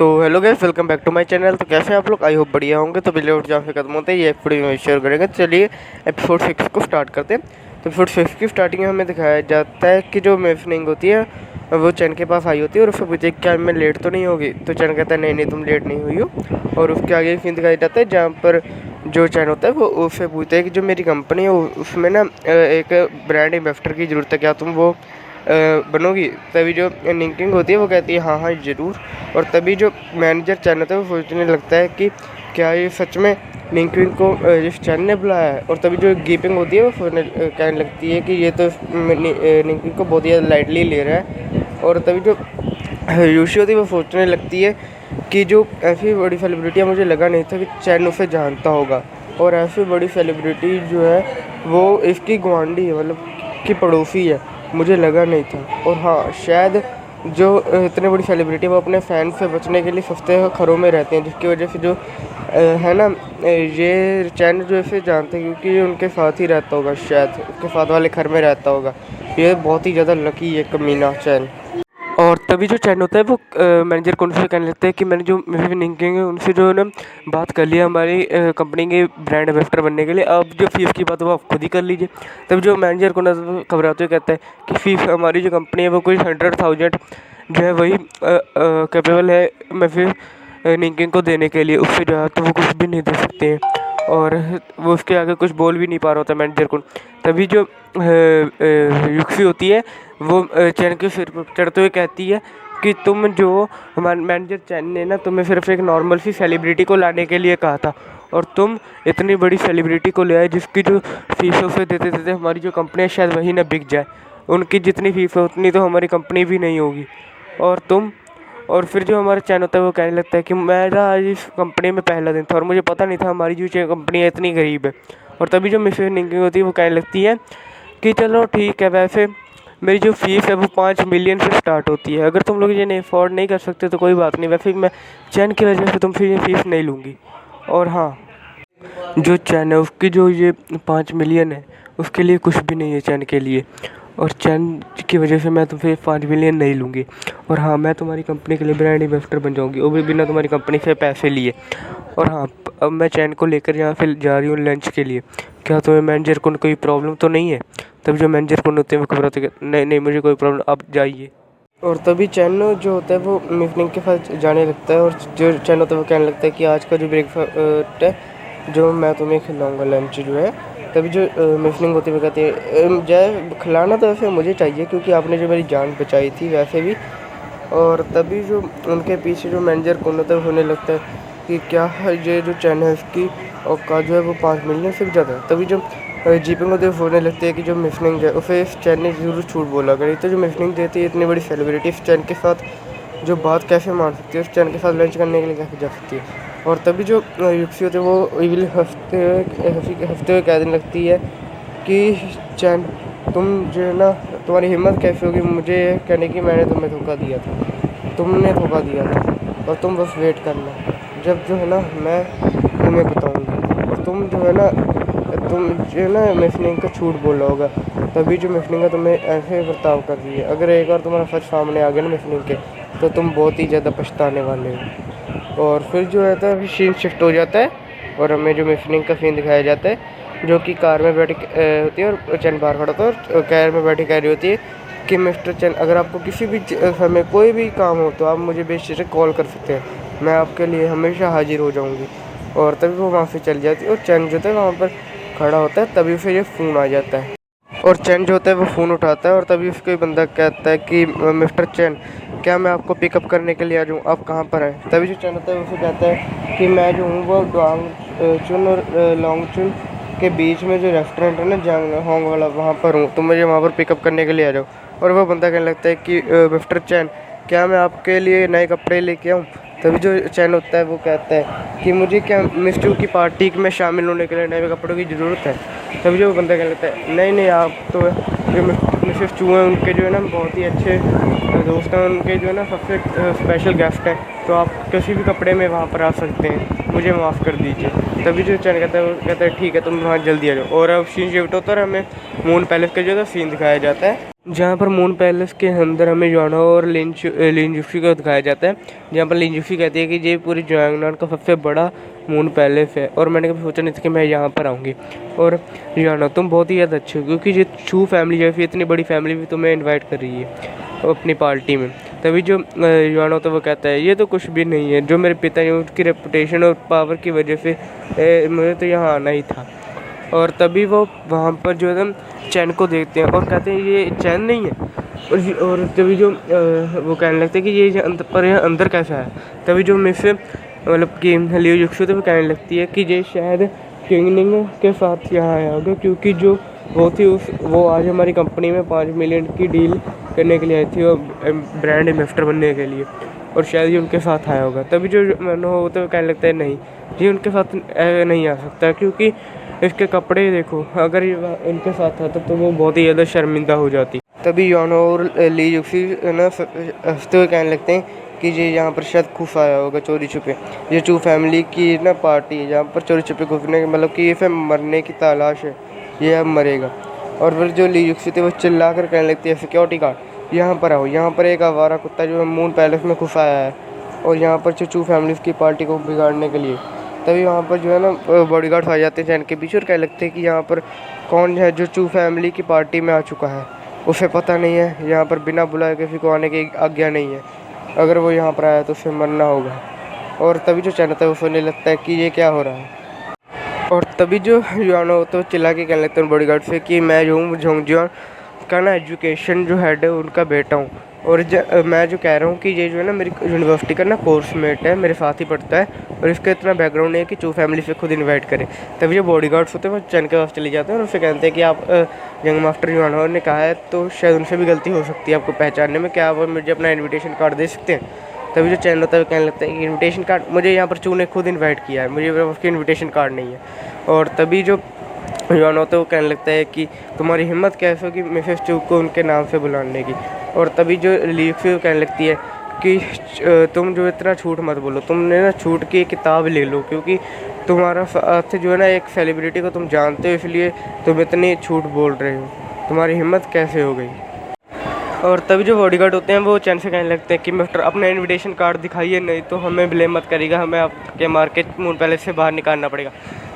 तो hello guys, welcome back to my channel. तो कैसे हैं आप लोग? आई होप बढ़िया होंगे। तो बिल्ले उठ जहाँ से खत्म होते हैं ये वीडियो में शेयर करेंगे। चलिए एपिसोड 6 को स्टार्ट करते हैं। तो एपिसोड 6 की स्टार्टिंग में हमें दिखाया जाता है कि जो मिफनिंग होती है वो चैन के पास आई होती है और उससे पूछे क्या मैं लेट तो नहीं होगी। तो चैन कहता है नहीं नहीं, तुम लेट नहीं हुई हो। और उसके आगे सीन दिखाया जाता है जहाँ पर जो चैन होता है वो उससे पूछते हैं कि जो मेरी कंपनी है उसमें ना एक ब्रांड इन्वेस्टर की ज़रूरत है, क्या तुम वो बनोगी। तभी जो निंकिंग होती है वो कहती है हाँ हाँ ज़रूर। और तभी जो मैनेजर चैन होता है वो सोचने लगता है कि क्या ये सच में निंकिंग को जिस चैन ने बुलाया है। और तभी जो गीपिंग होती है वो सोचने कहने लगती है कि ये तो निंकिंग को बहुत ही लाइटली ले रहा है। और तभी जो यूशी होती है वो सोचने लगती है कि जो ऐसी बड़ी सेलिब्रिटी मुझे लगा नहीं था कि चैन उसे जानता होगा। और ऐसी बड़ी सेलिब्रिटी जो है वो इसकी गुआंढी है, मतलब कि पड़ोसी है, मुझे लगा नहीं था। और हाँ, शायद जो इतने बड़ी सेलिब्रिटी वो अपने फ़ैन से बचने के लिए सस्ते घरों में रहते हैं, जिसकी वजह से जो है ना ये चैन जो इसे जानते हैं क्योंकि ये उनके साथ ही रहता होगा, शायद उसके साथ वाले घर में रहता होगा। ये बहुत ही ज़्यादा लकी है कमीना चैन। और तभी जो चैन होता है वो मैनेजर को उनसे कहने लगता है कि मैंने जो निंकिंग है उनसे जो है ना बात कर लिया हमारी कंपनी के ब्रांड एम्बेसडर बनने के लिए। अब जो फीस की बात है वो आप खुद ही कर लीजिए। तब जो मैनेजर को नजर घबराते हुए कहता है कि फीस हमारी जो कंपनी है वो कोई 100,000 जो है वही कैपेबल है मैं फिर निंकिंग को देने के लिए, उससे ज़्यादा तो वो कुछ भी नहीं दे सकते हैं। और वो उसके आगे कुछ बोल भी नहीं पा रहा होता मैनेजर को। तभी जो युक्सी होती है वो चैन के सिर पर चढ़ते हुए कहती है कि तुम जो हमारे मैनेजर चैन ने ना तुम्हें सिर्फ एक नॉर्मल सी सेलिब्रिटी को लाने के लिए कहा था और तुम इतनी बड़ी सेलिब्रिटी को ले आए जिसकी जो फीस उसे देते देते हमारी जो कंपनी है शायद वही ना बिक जाए। उनकी जितनी फीस है उतनी तो हमारी कंपनी भी नहीं होगी। और फिर जो हमारा चैन होता है वो कहने लगता है कि मेरा आज इस कंपनी में पहला दिन था और मुझे पता नहीं था हमारी जो कंपनी है इतनी गरीब है। और तभी जो मिसेस निंकिंग होती है वो कहने लगती है कि चलो ठीक है, वैसे मेरी जो फ़ीस है वो 5 मिलियन से स्टार्ट होती है, अगर तुम लोग ये नहीं अफोर्ड नहीं कर सकते तो कोई बात नहीं, वैसे मैं चैन की वजह से तुमसे ये फ़ीस नहीं लूँगी। और हाँ, जो चैन है उसकी जो ये 5 मिलियन है उसके लिए कुछ भी नहीं है चैन के लिए, और चैन की वजह से मैं तुमसे 5 मिलियन नहीं लूँगी। और हाँ, मैं तुम्हारी कंपनी के लिए ब्रांड इन्वेस्टर बन जाऊँगी, वो भी बिना तुम्हारी कंपनी से पैसे लिए। और हाँ, अब मैं चैन को लेकर यहाँ फिर जा रही हूँ लंच के लिए, क्या तुम्हें मैनेजर को कोई प्रॉब्लम तो नहीं है। तब जो मैनेजर को होते हैं वो खबर होती है नहीं नहीं मुझे कोई प्रॉब्लम, आप जाइए। और तभी चैन जो होता है वो मिफनिंग के पास जाने लगता है और जो चैन होता है वो कहने लगता है कि आज का जो ब्रेकफास्ट है जो मैं तुम्हें खिलाऊंगा, लंच जो है। तभी जो मिफनिंग होती है वो कहती है जय खिलाना तो वैसे मुझे चाहिए क्योंकि आपने जो मेरी जान बचाई थी वैसे भी। और तभी जो उनके पीछे जो मैनेजर कौन होता है होने लगता है कि क्या है ये जो चैन है इसकी औकात जो है वो 5 मिलियन से भी ज़्यादा है। तभी जो जीपिंग होते होने लगती है कि जो मिफनिंग है उसे इस चैन ने ज़रूर झूठ बोला, अगर नहीं तो जो मिफनिंग देती है इतनी बड़ी सेलिब्रिटी इस चैन के साथ जो बात कैसे मान सकती है, उस चैन के साथ लंच करने के लिए कैसे जा सकती है। और तभी जो युक्सी होती है वो इविल हंसते हुए कहने लगती है कि चैन तुम जो है ना तुम्हारी हिम्मत कैसे होगी मुझे कहने की, मैंने तुम्हें धोखा दिया था, तुमने धोखा दिया था और तुम बस वेट करना, जब जो है ना मैं तुम्हें बताऊँगी। और तुम जो है ना तुम जो है ना मिफनिंग का झूठ बोला होगा, तभी जो मिफनिंग है तुम्हें ऐसे बर्ताव कर रही है। अगर एक बार तुम्हारा सच सामने आ गया ना मिफनिंग के तो तुम बहुत ही ज़्यादा पछताने वाले हो। और फिर जो है तो सीन शिफ्ट हो जाता है और हमें जो मिफनिंग का सीन दिखाया जाता है जो कि कार में बैठी होती है और चैन बाहर खड़ा होता है और कार में बैठी कह रही होती है कि मिस्टर चैन अगर आपको किसी भी समय कोई भी काम हो तो आप मुझे बेझिझक कॉल कर सकते हैं, मैं आपके लिए हमेशा हाजिर हो जाऊँगी। और तभी वो वहाँ से चल जाती है और चैन जो है वहाँ पर खड़ा होता है। तभी उसे ये फ़ोन आ जाता है और चैन जो होता है वो फ़ोन उठाता है और तभी उसको बंदा कहता है कि मिस्टर चैन क्या मैं आपको पिकअप करने के लिए आ जाऊँ, आप कहाँ पर हैं। तभी जो चैन होता है उसे कहता है कि मैं जो हूँ वो डोंगचुन और लोंगचुन के बीच में जो रेस्टोरेंट है ना जंग होंग वाला वहाँ पर हूँ, तो मुझे वहाँ पर पिकअप करने के लिए आ जाओ। और वो बंदा कहने लगता है कि मिस्टर चैन क्या मैं आपके लिए नए कपड़े लेके आऊँ। तभी जो चैन होता है वो कहता है कि मुझे क्या मिस्टर की पार्टी में शामिल होने के लिए नए कपड़ों की ज़रूरत है। तभी जो बंदा कहने लगता है नहीं नहीं, आप तो जो मिसेस चू हैं उनके जो है ना बहुत ही अच्छे दोस्त हैं, उनके जो है ना सबसे स्पेशल गेस्ट हैं, तो आप किसी भी कपड़े में वहाँ पर आ सकते हैं, मुझे माफ़ कर दीजिए। तभी जो चैन कहता है ठीक है तुम वहाँ जल्दी आ जाओ। और अब सीन शिफ्ट होता है और हमें मून पैलेस का जो है सीन दिखाया जाता है, जहाँ पर मून पैलेस के अंदर हमें जॉनो और लिन जुफी को दिखाया जाता है, जहाँ पर लिन जुफी कहती है कि ये पूरी जॉनगनान का सबसे बड़ा मून पैलेस है और मैंने कभी सोचा नहीं था कि मैं यहाँ पर आऊँगी। और जॉनो तुम बहुत ही ज़्यादा अच्छे हो, क्योंकि ये चू फैमिली जैसी इतनी बड़ी फैमिली भी तुम्हें इन्वाइट कर रही है अपनी पार्टी में। तभी जो जॉनो तो वो कहता है ये तो कुछ भी नहीं है, जो मेरे पिता हैं उनकी रेपुटेशन और पावर की वजह से मुझे तो यहाँ आना ही था। और तभी वो वहाँ पर जो है चैन को देखते हैं और कहते हैं ये चैन नहीं है। और तभी जो वो कहने लगते हैं कि ये अंदर कैसा है। तभी जो मिस मतलब कि लियो जुक्सु तो वो कहने लगती है कि ये शायद किंगनिंग के साथ यहाँ आया होगा, क्योंकि जो वो आज हमारी कंपनी में 5 मिलियन की डील करने के लिए आई थी, वो ब्रांड इन्वेस्टर बनने के लिए, और शायद ये उनके साथ आया होगा। तभी जो मैंने हो तो कहने लगता है नहीं, ये उनके साथ नहीं आ सकता, क्योंकि इसके कपड़े देखो, अगर ये इनके साथ आता तो वो बहुत ही ज़्यादा शर्मिंदा हो जाती। तभी योनो और ली जुक्सी ना हंसते हुए कहने लगते हैं कि ये यहाँ पर शायद खुफ आया होगा चोरी छुपे। ये चू फैमिली की ना पार्टी है जहाँ पर चोरी छुपे घुसने मतलब कि इसे मरने की तलाश है, ये अब मरेगा। और फिर जो ली जुक्सी थे वो चिल्ला कर कहने लगती है सिक्योरिटी गार्ड यहाँ पर आओ, यहाँ पर एक आवारा कुत्ता जो है मून पैलेस में खुश आया है और यहाँ पर जो चू फैमिली की पार्टी को बिगाड़ने के लिए। तभी वहाँ पर जो है ना बॉडीगार्ड्स आ जाते हैं चैन के पीछे और कहने लगते हैं कि यहाँ पर कौन है जो चू फैमिली की पार्टी में आ चुका है, उसे पता नहीं है, यहाँ पर बिना बुलाए किसी को आने की आज्ञा नहीं है, अगर वो यहाँ पर आया तो उसे मरना होगा। और तभी जो चैन होता है वो सोचने लगता है कि ये क्या हो रहा है। और तभी जो युआनो होता है वो चिल्ला के कहने लगता है बॉडीगार्ड से कि मैं जो हूँ झोंगजियोन का ना एजुकेशन जो हेड है उनका बेटा हूँ, और मैं जो कह रहा हूँ कि ये जो है ना मेरी यूनिवर्सिटी का ना कोर्समेट है, मेरे साथ ही पढ़ता है, और इसका इतना बैकग्राउंड नहीं है कि चू फैमिली से खुद इन्वाइट करे। तभी जो बॉडीगार्ड्स होते हैं वो चैन के पास चले जाते हैं और उससे कहते हैं कि आप यंग मास्टर युआनो ने कहा है तो शायद उनसे भी गलती हो सकती है आपको पहचानने में, क्या आप मुझे अपना इन्विटेशन कार्ड दे सकते हैं। तभी जो चैन होता है कहने लगता है कि इन्विटेशन कार्ड, मुझे यहाँ पर चू ने खुद इन्वाइट किया है, मुझे उसकी इन्विटेशन कार्ड नहीं है। और तभी जो जॉन होता है वो कहने लगता है कि तुम्हारी हिम्मत कैसे होगी मिसेस चू को उनके नाम से बुलाने की। और तभी जो लीक्सी कहने लगती है कि तुम जो इतना झूठ मत बोलो, तुमने ना झूठ की किताब ले लो, क्योंकि तुम्हारा साथ जो है ना एक सेलिब्रिटी को तुम जानते हो, इसलिए तुम इतनी झूठ बोल रहे हो, तुम्हारी हिम्मत कैसे हो गई। और तभी जो बॉडीगार्ड होते हैं वो चैन से कहने लगते हैं कि मिस्टर अपना इनविटेशन कार्ड दिखाइए, नहीं तो हमें ब्लेम मत करेगा, हमें आपके मार के मून पैलेस से बाहर निकालना पड़ेगा।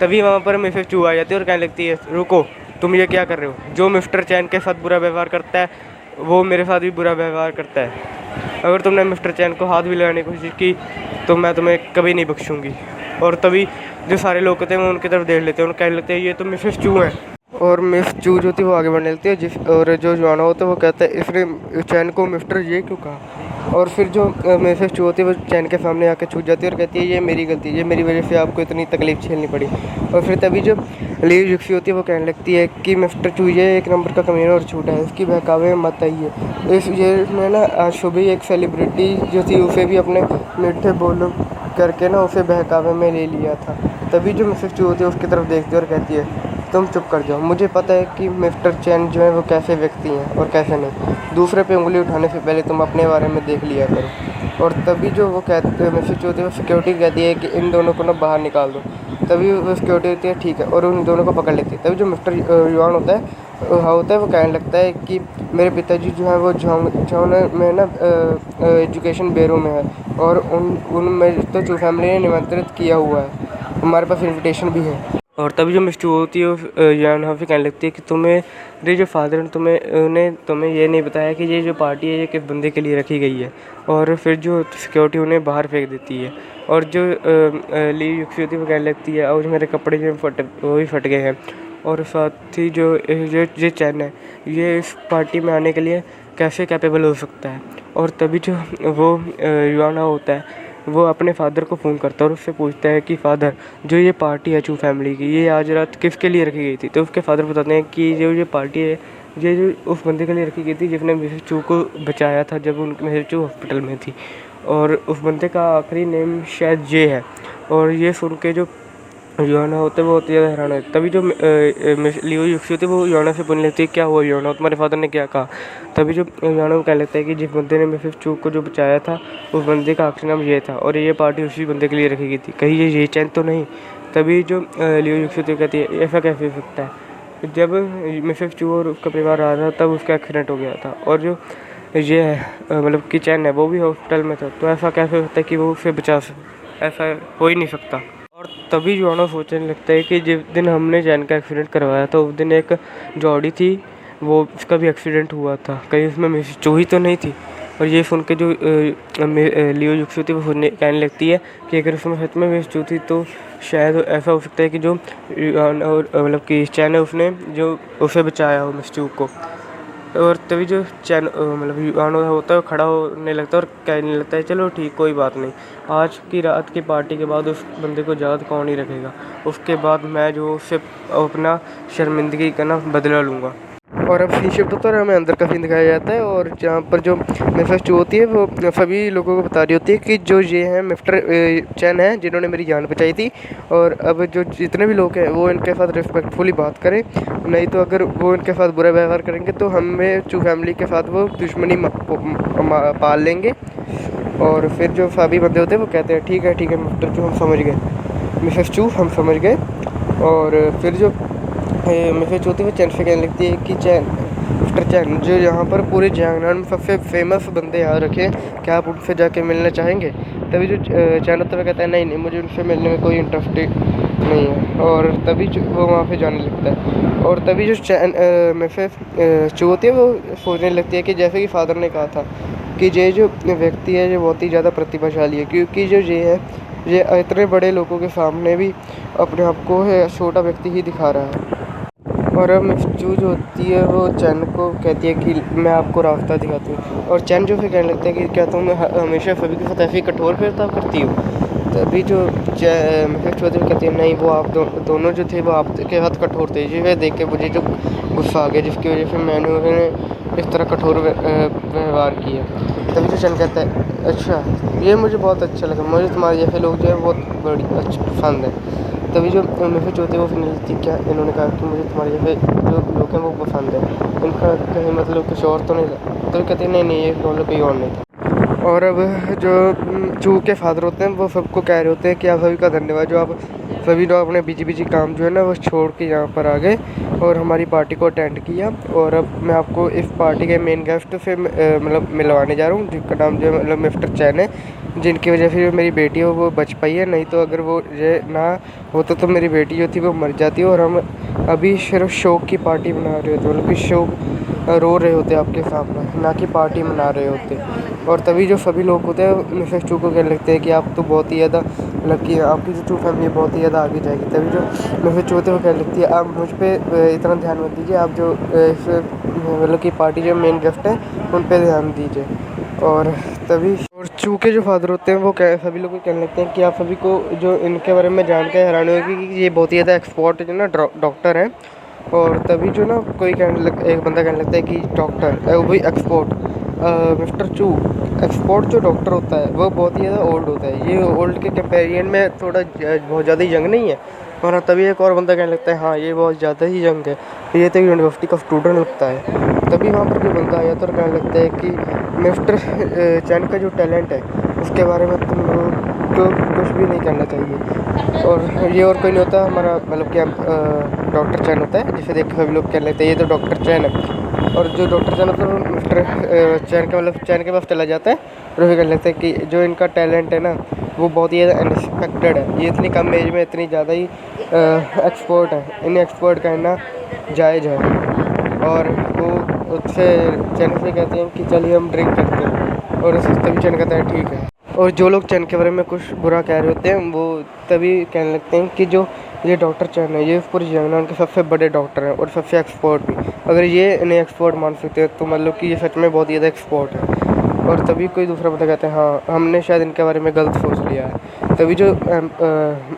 तभी वहाँ पर मिसेस चू आ जाती है और कहने लगती है रुको, तुम ये क्या कर रहे हो, जो मिस्टर चैन के साथ बुरा व्यवहार करता है वो मेरे साथ भी बुरा व्यवहार करता है, अगर तुमने मिस्टर चैन को हाथ भी लगाने की कोशिश की तो मैं तुम्हें कभी नहीं बख्शूँगी। और तभी जो सारे लोग होते हैं वो उनकी तरफ देख लेते हैं और कहने लगते हैं ये तो मिसेस चू हैं। और मिस चू जो थी वो आगे बढ़ने लगती है और जो जॉनो होता है वो कहता है इसने चैन को मिस्टर ये क्यों कहा। और फिर जो मिसेस चू होती है वो चैन के सामने आकर छूट जाती है और कहती है ये मेरी गलती, ये मेरी वजह से आपको इतनी तकलीफ झेलनी पड़ी। और फिर तभी जो ली जुक्सी होती है वो कहने लगती है कि मिस्टर चू ये एक नंबर का कमीना और झूठा है, इसकी बहकावे में मत आइए। इस ये में ना आज सुबह एक सेलिब्रिटी जो थी उसे भी अपने मीठे बोलों करके ना उसे बहकावे में ले लिया था। तभी जो मिसेस चू होती है उसकी तरफ देखती है और कहती है तुम चुप कर जाओ, मुझे पता है कि मिस्टर चैन जो है वो कैसे व्यक्ति हैं और कैसे नहीं, दूसरे पे उंगली उठाने से पहले तुम अपने बारे में देख लिया करो। और तभी जो वो कहते हैं मिसेस चू होती है वो सिक्योरिटी कहती है कि इन दोनों को ना बाहर निकाल दो। तभी वो सिक्योरिटी होती है ठीक है और उन दोनों को पकड़ लेती है। तभी जो मिस्टर युआन होता है वो कहने लगता है कि मेरे पिताजी जो है वो झोंग में ना एजुकेशन ब्यूरो में है और उनमें तो चू फैमिली ने निमंत्रित किया हुआ है, हमारे पास इन्विटेशन भी है। और तभी जो मिस्टर होती है यहाँ पे कहने लगती है कि तुम्हें जो फादर ने तुम्हें ये नहीं बताया कि ये जो पार्टी है ये किस बंदे के लिए रखी गई है। और फिर जो सिक्योरिटी उन्हें बाहर फेंक देती है। और जो ली युक्सी होती है वो कहने लगती है और मेरे कपड़े जो वो भी फट गए हैं, और साथ ही जो ये चैन है ये इस पार्टी में आने के लिए कैसे कैपेबल हो सकता है। और तभी जो वो युआना होता है वो अपने फादर को फ़ोन करता है और उससे पूछता है कि फ़ादर जो ये पार्टी है चू फैमिली की ये आज रात किसके लिए रखी गई थी। तो उसके फादर बताते हैं कि जो ये पार्टी है ये जो उस बंदे के लिए रखी गई थी जिसने मिसेस चू को बचाया था जब मिसेस चू हॉस्पिटल में थी, और उस बंदे का आखिरी नेम शायद जे है। और ये सुन के जो योना होते वो होती है हैरान है। तभी जो लियो युक्सी होती है वो योना से पूछने लगती है क्या हुआ योना, तुम्हारे फादर ने क्या कहा। तभी जो योना को कह लगता है कि जिस बंदे ने मिसेस चू को जो बचाया था उस बंदे का आखिरी नाम ये था और ये पार्टी उसी बंदे के लिए रखी गई थी, कहीं ये चैन तो नहीं। तभी जो लियो युक्सी होती कहती है ऐसा कैसे हो सकता है, जब मिसेस चू और उसका परिवार आ रहा था तब उसका एक्सीडेंट हो गया था और जो ये है मतलब कि चैन है वो भी हॉस्पिटल में था, तो ऐसा कैसे हो सकता है कि वो उसे बचा सके, ऐसा हो ही नहीं सकता। और तभी जोनो सोचने लगता है कि जिस दिन हमने जैन का एक्सीडेंट करवाया था उस दिन एक जॉडी थी वो उसका भी एक्सीडेंट हुआ था, कहीं उसमें मिसेस चू ही तो नहीं थी। और ये सुन के जो लियो युक्सी थी वो कहने लगती है कि अगर उसमें सच में मिसेस चू थी तो शायद ऐसा हो सकता है कि जो मतलब कि चैन है उसने जो उसे बचाया हो मिसेस चू को। और तभी जो चैन मतलब युवानो होता है वो खड़ा होने लगता है और कहने लगता है चलो ठीक कोई बात नहीं, आज की रात की पार्टी के बाद उस बंदे को याद कौन ही रखेगा, उसके बाद मैं जो उससे अपना शर्मिंदगी का ना बदला लूँगा। और अब सीन शिफ्ट होता है, हमें अंदर का सीन दिखाया जाता है और जहाँ पर जो मिसेस चू होती है वो सभी लोगों को बता रही होती है कि जो ये हैं मिस्टर चैन है जिन्होंने मेरी जान बचाई थी, और अब जो जितने भी लोग हैं वो इनके साथ रिस्पेक्टफुली बात करें, नहीं तो अगर वो इनके साथ बुरा व्यवहार करेंगे तो हमें चू फैमिली के साथ वो दुश्मनी पाल लेंगे। और फिर जो सभी बंदे होते हैं वो कहते हैं ठीक है मिस्टर चू हम समझ गए, मिसेस चू हम समझ गए। और फिर जो मिसेस चू थी वो चैन से कहने लगती है कि चैन मिस्टर चैन जो यहाँ पर पूरे जियांगनान में सबसे फेमस बंदे यहाँ रखे हैं, क्या आप उनसे जाके मिलना चाहेंगे। तभी जो चैन होता है कहता है नहीं मुझे उनसे मिलने में कोई इंटरेस्ट नहीं है, और तभी वो वहाँ पे जाने लगता है। और तभी जो चैन मिसेस चू होती है वो सोचने लगती है कि जैसे कि फादर ने कहा था कि ये जो व्यक्ति है ये बहुत ही ज़्यादा प्रतिभाशाली है, क्योंकि जो ये है ये इतने बड़े लोगों के सामने भी अपने आप को छोटा व्यक्ति ही दिखा रहा है। और अब मिस चू जो होती है वो चैन को कहती है कि मैं आपको रास्ता दिखाती हूँ, और चैन जो फिर कहने लगता है कि क्या तुम हमेशा सभी के साथ ऐसे ही कठोर फिरता करती हो। तभी जो मिसेस चौधरी कहती है नहीं वो आप दोनों जो थे वो आपके साथ कठोर थे, ये देख के मुझे जो गुस्सा आ गया जिसकी वजह से मैंने उन्हें इस तरह कठोर व्यवहार किया। तभी जो चैन कहता है अच्छा ये मुझे बहुत अच्छा लगा, मुझे तुम्हारे जैसे लोग जो है बहुत बड़ी अच्छा पसंद है। तभी जो मिसेस चौधरी वो सुनने लगती क्या इन्होंने कहा कि मुझे तुम्हारे जैसे जो लोग हैं वो पसंद है, उनका कहीं मतलब कुछ और तो नहीं था। तभी कहते हैं नहीं ये मतलब कोई और नहीं था। और अब जो चू के फादर होते हैं वो सबको कह रहे होते हैं कि आप सभी का धन्यवाद जो आप सभी लोग अपने बिजी काम जो है ना वो छोड़ के यहाँ पर आ गए और हमारी पार्टी को अटेंड किया। और अब मैं आपको इस पार्टी के मेन गेस्ट से मतलब मिलवाने जा रहा हूँ जिनका नाम जो है मतलब मिस्टर चैन है, जिनकी वजह से जो मेरी बेटी हो वो बच पाई है, नहीं तो अगर वो ये ना होता तो मेरी बेटी जो थी वो मर जाती। और हम अभी सिर्फ शोक की पार्टी मना रहे होते, मतलब कि शोक रो रहे होते आपके सामने, ना कि पार्टी मना रहे होते। और तभी जो सभी लोग होते हैं मिसेस चू को कहने लगते हैं कि आप तो बहुत ही ज़्यादा मतलब कि आपकी जो चू फैमिली बहुत ही ज़्यादा आगे जाएगी। तभी जो मिसेस चू होते हैं वो कहने लगती है आप मुझ पर इतना ध्यान मत दीजिए, आप जो मतलब कि पार्टी जो मेन गेस्ट हैं उन पर ध्यान दीजिए। और तभी और चू के जो फादर होते हैं वो सभी लोग कहने लगते हैं कि आप सभी को जो इनके बारे में जान के हैरान होगी कि ये बहुत ही ज़्यादा एक्सपर्ट जो ना डॉक्टर हैं। और तभी जो ना कोई एक बंदा कहने लगता है कि डॉक्टर वो भी एक्सपोर्ट मिस्टर चू एक्सपोर्ट जो डॉक्टर होता है वो बहुत ही ज़्यादा ओल्ड होता है, ये ओल्ड के कंपेरिजन में थोड़ा बहुत ज़्यादा यंग नहीं है। और तभी एक और बंदा कहने लगता है हाँ ये बहुत ज़्यादा ही यंग है, ये तो यूनिवर्सिटी का स्टूडेंट लगता है। तभी वहाँ पर कोई बंदा आया तो कहने लगता है कि मिस्टर चैन का जो टैलेंट है उसके बारे में तुम लोग को कुछ भी नहीं करना चाहिए। और ये और कोई नहीं होता हमारा मतलब क्या डॉक्टर चैन होता है, जिसे देख के सभी लोग कहने लगते हैं ये तो डॉक्टर चैन है। और जो डॉक्टर चैन होता है वो मिस्टर चैन के मतलब चैन के पास चला जाता है और फिर कहने लगता है कि जो इनका टैलेंट है ना वो बहुत ही ज़्यादा अनएक्सपेक्टेड है, ये इतनी कम एज में इतनी ज़्यादा ही एक्सपर्ट है, इन्हें एक्सपर्ट कहना जायज़ है। और वो उससे चैन से कहते हैं कि चलिए हम ड्रिंक करते हैं, और तभी चैन कहता है ठीक है। और जो लोग चैन के बारे में कुछ बुरा कह रहे होते हैं वो तभी कहने लगते हैं कि जो ये डॉक्टर चैन है ये पूरे जियांगनान के सबसे बड़े डॉक्टर हैं और सबसे एक्सपर्ट भी, अगर ये इन्हें एक्सपर्ट मान सकते हैं तो मतलब कि ये सच में बहुत ही ज़्यादा एक्सपर्ट है। और तभी कोई दूसरा बंदा कहता है हाँ हमने शायद इनके बारे में गलत सोच लिया है। तभी जो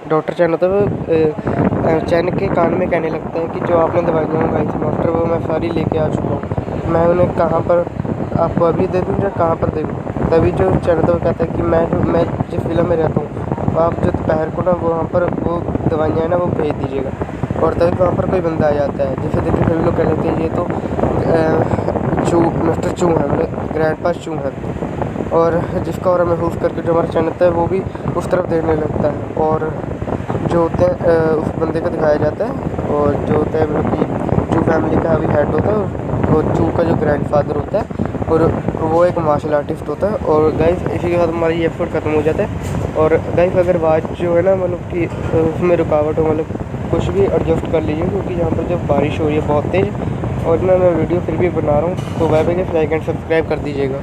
डॉक्टर चैन होता है वो चैन के कान में कहने लगता है कि जो आपने दवाइयाँ मंगाई थी मास्टर वो मैं सारी लेके आ चुका हूँ, मैं उन्हें कहाँ पर आपको अभी दे दूँ या कहाँ पर दे दूँ। तभी जो चैन होता है वो कहता है कि मैं जिस विला में रहता हूँ तो आप जो दोपहर को ना वहाँ पर वो दवाइयाँ है ना वो भेज दीजिएगा। और तभी वहाँ पर कोई बंदा आ जाता है। जैसे देखिए सभी लोग कह लेते हैं ये तो चू मिस्टर चू है, मतलब ग्रैंड पास चू है, और जिसका और महसूस करके जो हमारा चैनल है वो भी उस तरफ देखने लगता है। और जो होते हैं उस बंदे को दिखाया जाता है, और जो होता है मतलब कि चू फैमिली का अभी हेड होता है, और चू का जो ग्रैंडफादर होता है, और वो एक मार्शल आर्टिस्ट होता है। और गाइस इसी के साथ हमारा ये एपिसोड ख़त्म हो जाता है। और गाइस अगर आवाज़ जो है ना मतलब कि उसमें रुकावट हो, मतलब कुछ भी एडजस्ट कर लीजिए, क्योंकि यहाँ पर जब बारिश हो रही है बहुत तेज़, और ना मैं वीडियो फिर भी बना रहा हूँ। तो bye bye guys, like and subscribe कर दीजिएगा।